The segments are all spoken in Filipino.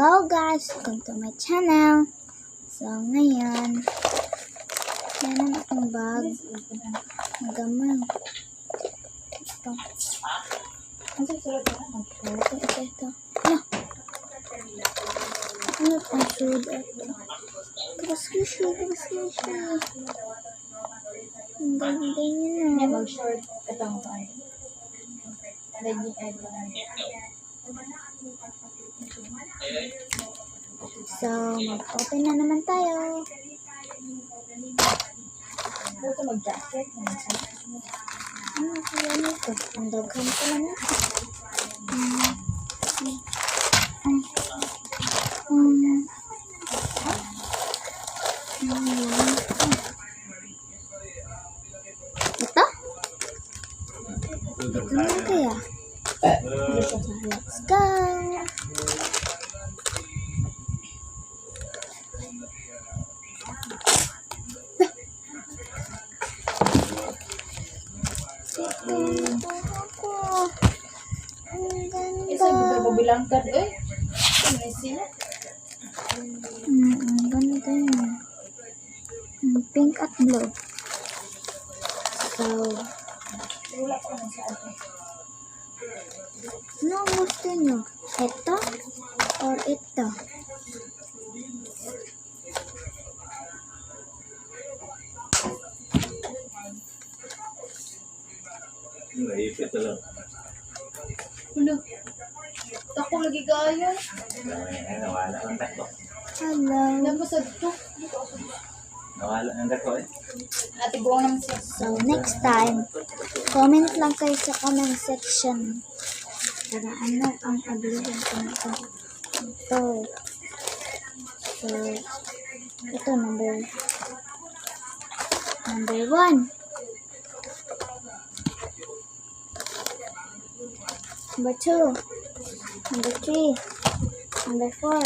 Hello guys, welcome to my channel. So ngayon, yan ang aking bag. Magamay. Ito. Ito. Ano pang shoot ito? Kabaskisyo. Ang ganda niya na. Mag-short itong naging So, mag-open na naman tayo. Ito mag-jacket. Ano kaya nito? Ang daghan pala nito. Ito? Ito na kaya? Let's go! Ang Isa ganda. dito bilang kad may sila. Ang ganda yun. Pink at blue. So, Wala ko na sa atin. ano ang gusto nyo? Ito? Or ito? Naipit na lang. Hulo. Tako lagi kayo. Nawala ng dako. Hello. Nabasag to. Nawala ng dako eh. Ate buwang naman siya. So, next time, comment lang kayo sa comment section. Para ano ang ability ko nito. Ito. So, ito number 1. Number 2. Number 3. Number 4.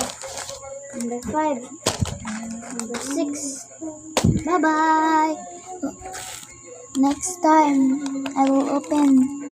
Number 5. Number 6. Bye-bye. Next time, I will open